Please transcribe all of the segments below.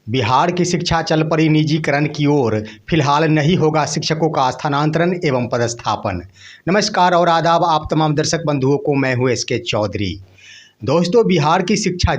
बिहार की शिक्षा चल पड़ी निजीकरण की ओर। फिलहाल नहीं होगा शिक्षकों का स्थानांतरण एवं पदस्थापन। नमस्कार और आदाब आप तमाम दर्शक बंधुओं को। मैं हूं SK चौधरी। दोस्तों, बिहार की शिक्षा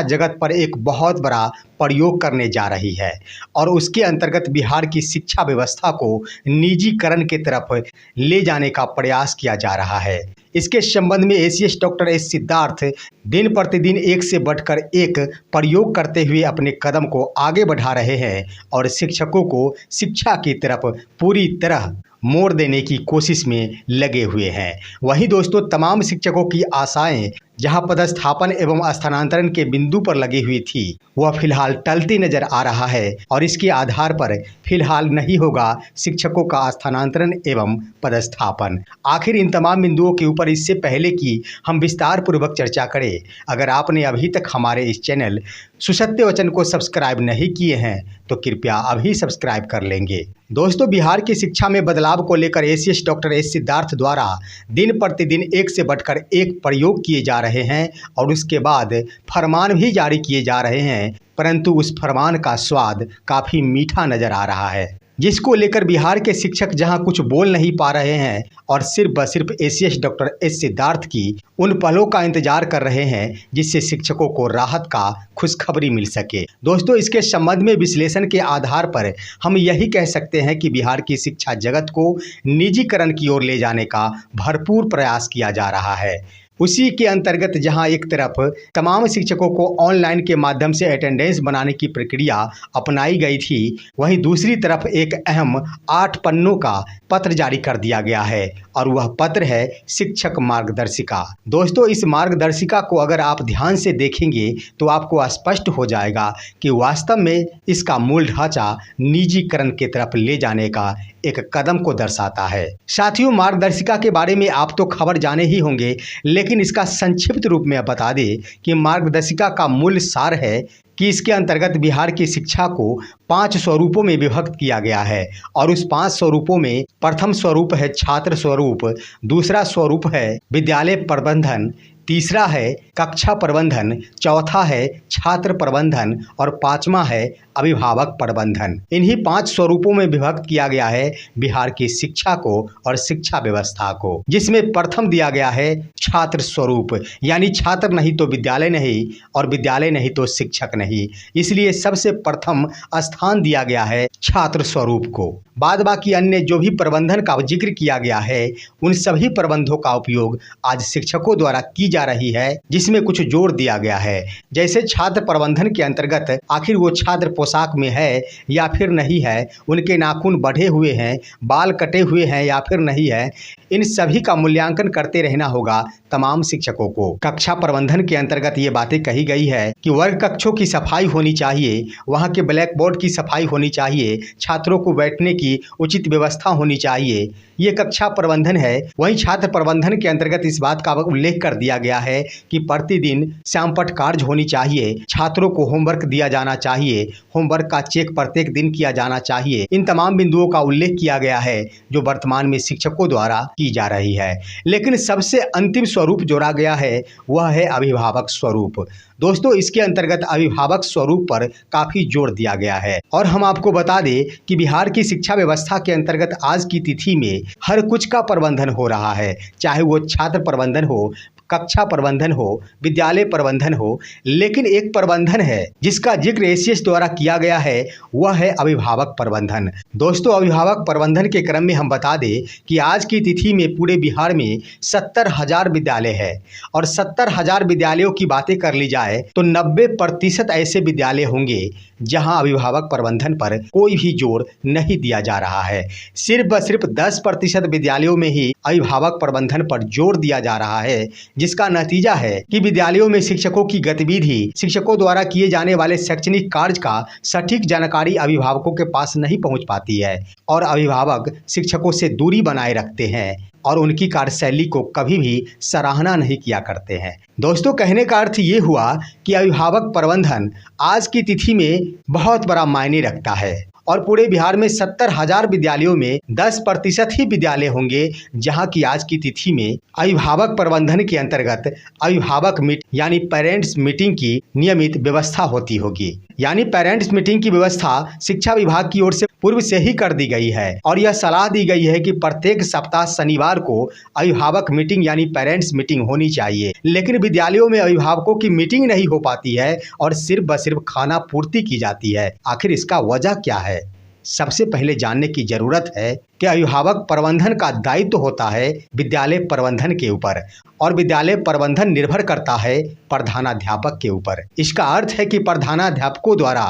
जगत पर एक बहुत बड़ा प्रयोग करने जा रही है और उसके अंतर्गत बिहार की शिक्षा व्यवस्था को निजीकरण की तरफ ले जाने का प्रयास किया जा रहा है। इसके संबंध में ACS डॉक्टर S सिद्धार्थ दिन प्रतिदिन एक से बढ़कर एक प्रयोग करते हुए अपने कदम को आगे बढ़ा रहे हैं और शिक्षकों को शिक्षा की तरफ पूरी तरह मोड़ देने की कोशिश में लगे हुए हैं। वहीं दोस्तों, तमाम शिक्षकों की आशाएं जहां पदस्थापन एवं स्थानांतरण के बिंदु पर लगी हुई थी, वह फिलहाल टलती नजर आ रहा है और इसके आधार पर फिलहाल नहीं होगा शिक्षकों का स्थानांतरण एवं पदस्थापन। आखिर इन तमाम बिंदुओं के ऊपर इससे पहले कि हम विस्तार पूर्वक चर्चा करें, अगर आपने अभी तक हमारे इस चैनल सुसत्य वचन को सब्सक्राइब नहीं किए हैं तो कृपया अभी सब्सक्राइब कर लेंगे। दोस्तों, बिहार की शिक्षा में बदलाव को लेकर ACS डॉक्टर S सिद्धार्थ द्वारा दिन प्रतिदिन एक से बढ़कर एक प्रयोग किए जा रहे हैं और उसके बाद फरमान भी जारी किए जा रहे हैं, परंतु उस फरमान का स्वाद काफ़ी मीठा नज़र आ रहा है, जिसको लेकर बिहार के शिक्षक जहां कुछ बोल नहीं पा रहे हैं और सिर्फ ब सिर्फ ACS डॉक्टर S सिद्धार्थ की उन पलों का इंतजार कर रहे हैं जिससे शिक्षकों को राहत का खुशखबरी मिल सके। दोस्तों, इसके संबंध में विश्लेषण के आधार पर हम यही कह सकते हैं कि बिहार की शिक्षा जगत को निजीकरण की ओर ले जाने का भरपूर प्रयास किया जा रहा है। उसी के अंतर्गत जहां एक तरफ तमाम शिक्षकों को ऑनलाइन के माध्यम से अटेंडेंस बनाने की प्रक्रिया अपनाई गई थी, वहीं दूसरी तरफ एक अहम 8 पन्नों का पत्र जारी कर दिया गया है और वह पत्र है शिक्षक मार्गदर्शिका। दोस्तों, इस मार्गदर्शिका को अगर आप ध्यान से देखेंगे तो आपको स्पष्ट हो जाएगा कि वास्तव में इसका मूल ढांचा निजीकरण की तरफ ले जाने का एक कदम को दर्शाता है। साथियों, मार्गदर्शिका के बारे में आप तो खबर जाने ही होंगे, लेकिन इसका संक्षिप्त रूप में बता दें कि मार्गदर्शिका का मूल सार है कि इसके अंतर्गत बिहार की शिक्षा को 5 स्वरूपों में विभक्त किया गया है और उस 5 स्वरूपों में प्रथम स्वरूप है छात्र स्वरूप, दूसरा स्वरूप है विद्यालय प्रबंधन, तीसरा है कक्षा प्रबंधन, चौथा है छात्र प्रबंधन और पांचवा है अभिभावक प्रबंधन। इन्हीं 5 स्वरूपों में विभक्त किया गया है बिहार की शिक्षा को और शिक्षा व्यवस्था को, जिसमें प्रथम दिया गया है छात्र स्वरूप, यानी छात्र नहीं तो विद्यालय नहीं और विद्यालय नहीं तो शिक्षक नहीं, इसलिए सबसे प्रथम स्थान दिया गया है छात्र स्वरूप को। बाद बाकी अन्य जो भी प्रबंधन का जिक्र किया गया है, उन सभी प्रबंधों का उपयोग आज शिक्षकों द्वारा की जा रही है, जिसमें कुछ जोर दिया गया है। जैसे छात्र प्रबंधन के अंतर्गत आखिर वो छात्र पोशाक में है या फिर नहीं है, उनके नाखून बढ़े हुए हैं, बाल कटे हुए हैं या फिर नहीं है, इन सभी का मूल्यांकन करते रहना होगा तमाम शिक्षकों को। कक्षा प्रबंधन के अंतर्गत ये बातें कही गई है कि वर्ग कक्षों की सफाई होनी चाहिए, वहाँ के ब्लैक बोर्ड की सफाई होनी चाहिए, छात्रों को बैठने की उचित व्यवस्था होनी चाहिए, ये कक्षा प्रबंधन है। वहीं छात्र प्रबंधन के अंतर्गत इस बात का उल्लेख कर दिया गया है कि प्रतिदिन श्यामपट्ट कार्य होनी चाहिए, छात्रों को होमवर्क दिया जाना चाहिए, होमवर्क का चेक प्रत्येक दिन किया जाना चाहिए। इन तमाम बिंदुओं का उल्लेख किया गया है जो वर्तमान में शिक्षकों द्वारा की जा रही है। लेकिन सबसे अंतिम स्वरूप जोड़ा गया है वह है अभिभावक स्वरूप। दोस्तों, इसके अंतर्गत अभिभावक स्वरूप पर काफी जोर दिया गया है और हम आपको बता दें कि बिहार की शिक्षा व्यवस्था के अंतर्गत आज की तिथि में हर कुछ का प्रबंधन हो रहा है, चाहे वो छात्र प्रबंधन हो, कक्षा प्रबंधन हो, विद्यालय प्रबंधन हो, लेकिन एक प्रबंधन है जिसका जिक्र ACS द्वारा किया गया है, वह है अभिभावक प्रबंधन। दोस्तों, अभिभावक प्रबंधन के क्रम में हम बता दें कि आज की तिथि में पूरे बिहार में 70,000 विद्यालय है और 70,000 विद्यालयों की बातें कर ली जाए तो 90% ऐसे विद्यालय होंगे जहां अभिभावक प्रबंधन पर कोई भी जोर नहीं दिया जा रहा है। सिर्फ व सिर्फ 10% विद्यालयों में ही अभिभावक प्रबंधन पर जोर दिया जा रहा है, जिसका नतीजा है कि विद्यालयों में शिक्षकों की गतिविधि, शिक्षकों द्वारा किए जाने वाले शैक्षणिक कार्य का सटीक जानकारी अभिभावकों के पास नहीं पहुंच पाती है और अभिभावक शिक्षकों से दूरी बनाए रखते हैं और उनकी कार्यशैली को कभी भी सराहना नहीं किया करते हैं। दोस्तों, कहने का अर्थ ये हुआ कि अभिभावक प्रबंधन आज की तिथि में बहुत बड़ा मायने रखता है और पूरे बिहार में 70,000 विद्यालयों में 10% ही विद्यालय होंगे जहां की आज की तिथि में अभिभावक प्रबंधन के अंतर्गत अभिभावक यानी पेरेंट्स मीटिंग की नियमित व्यवस्था होती होगी। यानी पेरेंट्स मीटिंग की व्यवस्था शिक्षा विभाग की ओर से पूर्व से ही कर दी गई है और यह सलाह दी गई है कि प्रत्येक सप्ताह शनिवार को अभिभावक मीटिंग यानी पेरेंट्स मीटिंग होनी चाहिए। लेकिन विद्यालयों में अभिभावकों की मीटिंग नहीं हो पाती है और सिर्फ खाना पूर्ति की जाती है। आखिर इसका वजह क्या है? सबसे पहले जानने की जरूरत है कि अभिभावक प्रबंधन का दायित्व होता है विद्यालय प्रबंधन के ऊपर और विद्यालय प्रबंधन निर्भर करता है प्रधानाध्यापक के ऊपर। इसका अर्थ है कि प्रधानाध्यापकों द्वारा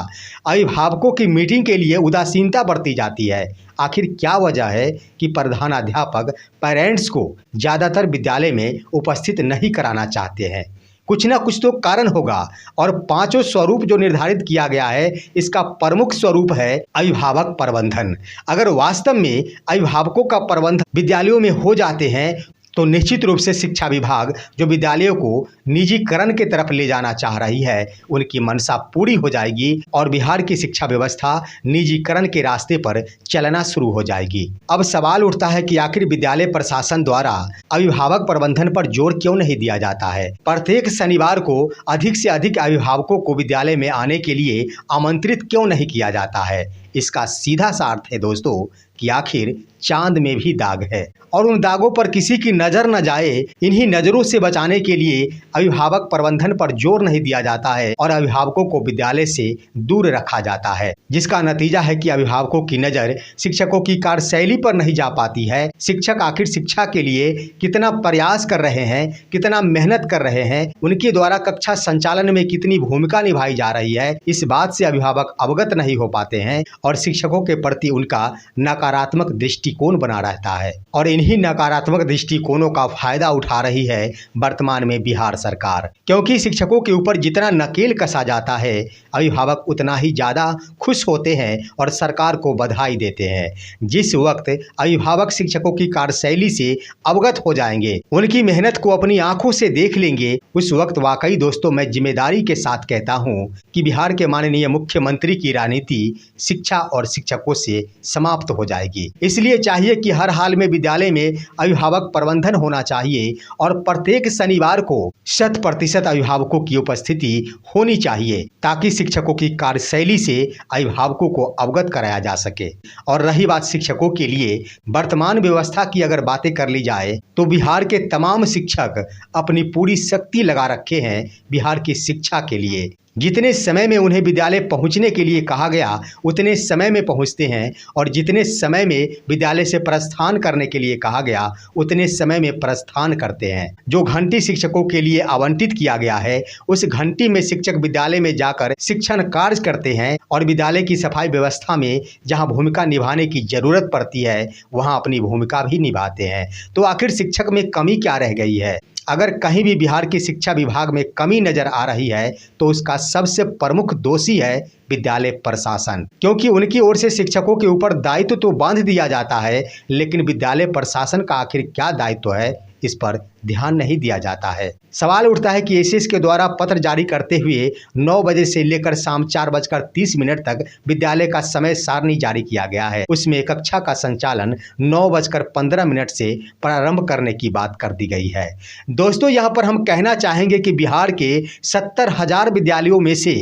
अभिभावकों की मीटिंग के लिए उदासीनता बरती जाती है। आखिर क्या वजह है कि प्रधानाध्यापक पेरेंट्स को ज़्यादातर विद्यालय में उपस्थित नहीं कराना चाहते हैं? कुछ ना कुछ तो कारण होगा और पांचों स्वरूप जो निर्धारित किया गया है इसका प्रमुख स्वरूप है अभिभावक प्रबंधन। अगर वास्तव में अभिभावकों का प्रबंधन विद्यालयों में हो जाते हैं तो निश्चित रूप से शिक्षा विभाग जो विद्यालयों को निजीकरण की तरफ ले जाना चाह रही है उनकी मंशा पूरी हो जाएगी और बिहार की शिक्षा व्यवस्था निजीकरण के रास्ते पर चलना शुरू हो जाएगी। अब सवाल उठता है कि आखिर विद्यालय प्रशासन द्वारा अभिभावक प्रबंधन पर जोर क्यों नहीं दिया जाता है? प्रत्येक शनिवार को अधिक से अधिक अभिभावकों को विद्यालय में आने के लिए आमंत्रित क्यों नहीं किया जाता है? इसका सीधा सा अर्थ है दोस्तों कि आखिर चांद में भी दाग है और उन दागों पर किसी की नज़र न जाए, इन्हीं नज़रों से बचाने के लिए अभिभावक प्रबंधन पर जोर नहीं दिया जाता है और अभिभावकों को विद्यालय से दूर रखा जाता है, जिसका नतीजा है कि अभिभावकों की नज़र शिक्षकों की कार्यशैली पर नहीं जा पाती है। शिक्षक आखिर शिक्षा के लिए कितना प्रयास कर रहे हैं, कितना मेहनत कर रहे हैं, उनके द्वारा कक्षा संचालन में कितनी भूमिका निभाई जा रही है, इस बात से अभिभावक अवगत नहीं हो पाते हैं और शिक्षकों के प्रति उनका नकारात्मक दृष्टिकोण बना रहता है और इन्हीं नकारात्मक दृष्टिकोणों का फायदा उठा रही है वर्तमान में बिहार सरकार। क्योंकि शिक्षकों के ऊपर जितना नकेल कसा जाता है अभिभावक उतना ही ज़्यादा खुश होते हैं और सरकार को बधाई देते हैं। जिस वक्त अभिभावक शिक्षकों की कार्यशैली से अवगत हो जाएंगे, उनकी मेहनत को अपनी आंखों से देख लेंगे, उस वक्त वाकई दोस्तों मैं जिम्मेदारी के साथ कहता हूं कि बिहार के माननीय मुख्यमंत्री की राजनीति शिक्षा और शिक्षकों से समाप्त हो जाएगी। इसलिए चाहिए कि हर हाल में विद्यालय में अभिभावक प्रबंधन होना चाहिए और प्रत्येक शनिवार को 100% अभिभावकों की उपस्थिति होनी चाहिए ताकि शिक्षकों की कार्यशैली से अभिभावकों को अवगत कराया जा सके। और रही बात शिक्षकों के लिए वर्तमान व्यवस्था की अगर बातें कर ली जाए तो बिहार के तमाम शिक्षक अपनी पूरी शक्ति लगा रखे हैं बिहार की शिक्षा के लिए। जितने समय में उन्हें विद्यालय पहुंचने के लिए कहा गया उतने समय में पहुंचते हैं और जितने समय में विद्यालय से प्रस्थान करने के लिए कहा गया उतने समय में प्रस्थान करते हैं। जो घंटी शिक्षकों के लिए आवंटित किया गया है उस घंटी में शिक्षक विद्यालय में जाकर शिक्षण कार्य करते हैं और विद्यालय की सफाई व्यवस्था में जहां भूमिका निभाने की जरूरत पड़ती है वहां अपनी भूमिका भी निभाते हैं। तो आखिर शिक्षक में कमी क्या रह गई है? अगर कहीं भी बिहार की शिक्षा विभाग में कमी नजर आ रही है तो उसका सबसे प्रमुख दोषी है विद्यालय प्रशासन, क्योंकि उनकी ओर से शिक्षकों के ऊपर दायित्व तो बांध दिया जाता है लेकिन विद्यालय प्रशासन का आखिर क्या दायित्व है इस पर ध्यान नहीं दिया जाता है। सवाल उठता है कि एसएस के द्वारा पत्र जारी करते हुए 9 बजे से लेकर शाम 4:30 तक विद्यालय का समय सारणी जारी किया गया है। उसमें कक्षा का संचालन 9:15 से प्रारंभ करने की बात कर दी गई है। दोस्तों यहाँ पर हम कहना चाहेंगे कि बिहार के 70,000 विद्यालयों में से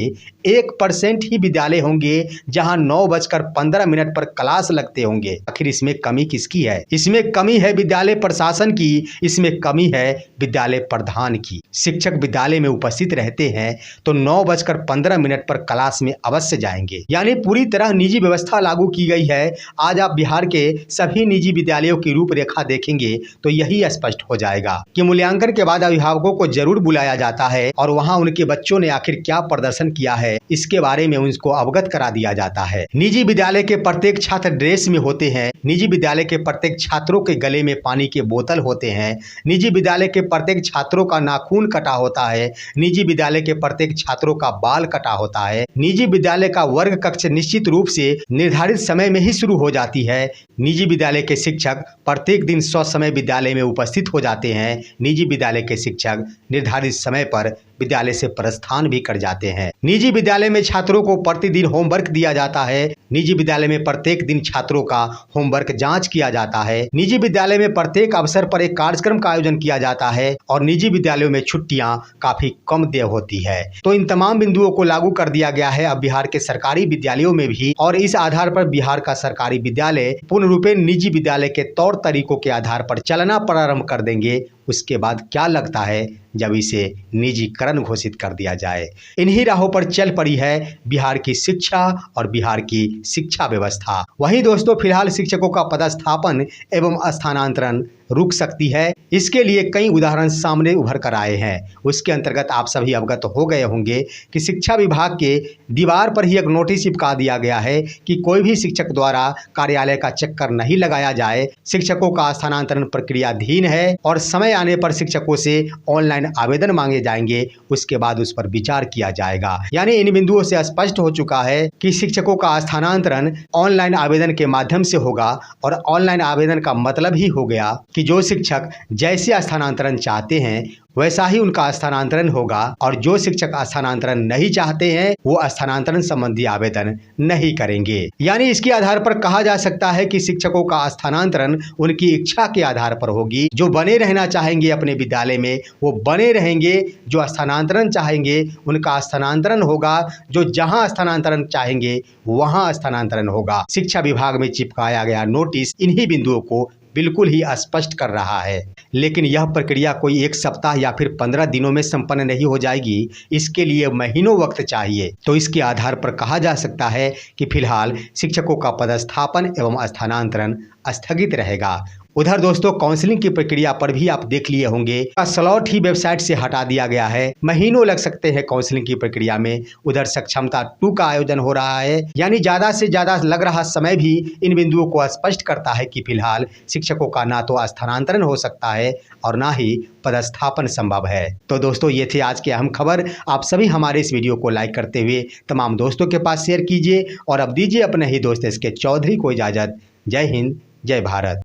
1% ही विद्यालय होंगे जहां 9:15 पर क्लास लगते होंगे। आखिर इसमें कमी किसकी है? इसमें कमी है विद्यालय प्रशासन की, इसमें कमी है विद्यालय प्रधान की। शिक्षक विद्यालय में उपस्थित रहते हैं तो 9:15 पर क्लास में अवश्य जाएंगे। यानी पूरी तरह निजी व्यवस्था लागू की गई है। आज आप बिहार के सभी निजी विद्यालयों की रूपरेखा देखेंगे तो यही स्पष्ट हो जाएगा कि मूल्यांकन के बाद अभिभावकों को जरूर बुलाया जाता है और वहां उनके बच्चों ने आखिर क्या प्रदर्शन किया है इसके बारे में उनको अवगत करा दिया जाता है। निजी विद्यालय के प्रत्येक छात्र ड्रेस में होते हैं, निजी विद्यालय के प्रत्येक छात्रों के गले में पानी के बोतल होते हैं, निजी विद्यालय के प्रत्येक छात्रों का नाखून कटा होता है, निजी विद्यालय के प्रत्येक छात्रों का बाल कटा होता है, निजी विद्यालय का वर्ग कक्ष निश्चित रूप से निर्धारित समय में ही शुरू हो जाती है, निजी विद्यालय के शिक्षक प्रत्येक दिन ससमय विद्यालय में उपस्थित हो जाते हैं, निजी विद्यालय के शिक्षक निर्धारित समय पर विद्यालय से प्रस्थान भी कर जाते हैं। निजी विद्यालय में छात्रों को प्रतिदिन होमवर्क दिया जाता है। निजी विद्यालय में प्रत्येक दिन छात्रों का होमवर्क जांच किया जाता है। निजी विद्यालय में प्रत्येक अवसर पर एक कार्यक्रम का आयोजन किया जाता है और निजी विद्यालयों में छुट्टियां काफी कम देय होती है। तो इन तमाम बिंदुओं को लागू कर दिया गया है अब बिहार के सरकारी विद्यालयों में भी, और इस आधार पर बिहार का सरकारी विद्यालय पूर्ण रूपे निजी विद्यालय के तौर तरीकों के आधार पर चलना प्रारंभ कर देंगे। उसके बाद क्या लगता है जब इसे निजीकरण घोषित कर दिया जाए। इन्हीं राहों पर चल पड़ी है बिहार की शिक्षा और बिहार की शिक्षा व्यवस्था। वहीं दोस्तों फिलहाल शिक्षकों का पदस्थापन एवं स्थानांतरण रुक सकती है। इसके लिए कई उदाहरण सामने उभर कर आए हैं। उसके अंतर्गत आप सभी अवगत हो गए होंगे कि शिक्षा विभाग के दीवार पर ही एक नोटिस चिपका दिया गया है कि कोई भी शिक्षक द्वारा कार्यालय का चक्कर नहीं लगाया जाए। शिक्षकों का स्थानांतरण प्रक्रियाधीन है और समय आने पर शिक्षकों से ऑनलाइन आवेदन मांगे जाएंगे, उसके बाद उस पर विचार किया जाएगा। यानी इन बिंदुओं से स्पष्ट हो चुका है कि शिक्षकों का स्थानांतरण ऑनलाइन आवेदन के माध्यम से होगा, और ऑनलाइन आवेदन का मतलब ही हो गया कि जो शिक्षक जैसे स्थानांतरण चाहते हैं वैसा ही उनका स्थानांतरण होगा, और जो शिक्षक स्थानांतरण नहीं चाहते हैं वो स्थानांतरण संबंधी आवेदन नहीं करेंगे। यानी इसके आधार पर कहा जा सकता है कि शिक्षकों का स्थानांतरण उनकी इच्छा के आधार पर होगी। जो बने रहना चाहेंगे अपने विद्यालय में वो बने रहेंगे, जो स्थानांतरण चाहेंगे उनका स्थानांतरण होगा, जो जहां स्थानांतरण चाहेंगे वहां स्थानांतरण होगा। शिक्षा विभाग में चिपकाया गया नोटिस इन्हीं बिंदुओं को बिल्कुल ही स्पष्ट कर रहा है। लेकिन यह प्रक्रिया कोई एक सप्ताह या फिर 15 दिनों में संपन्न नहीं हो जाएगी, इसके लिए महीनों वक्त चाहिए। तो इसके आधार पर कहा जा सकता है कि फिलहाल शिक्षकों का पदस्थापन एवं स्थानांतरण स्थगित रहेगा। उधर दोस्तों काउंसलिंग की प्रक्रिया पर भी आप देख लिए होंगे, स्लॉट ही वेबसाइट से हटा दिया गया है। महीनों लग सकते हैं काउंसलिंग की प्रक्रिया में। उधर सक्षमता 2 का आयोजन हो रहा है, यानी ज्यादा से ज्यादा लग रहा समय भी इन बिंदुओं को स्पष्ट करता है कि फिलहाल शिक्षकों का ना तो स्थानांतरण हो सकता है और ना ही पदस्थापन संभव है। तो दोस्तों ये थे आज की अहम खबर। आप सभी हमारे इस वीडियो को लाइक करते हुए तमाम दोस्तों के पास शेयर कीजिए और अब दीजिए अपने ही दोस्त SK चौधरी को इजाजत। जय हिंद, जय भारत।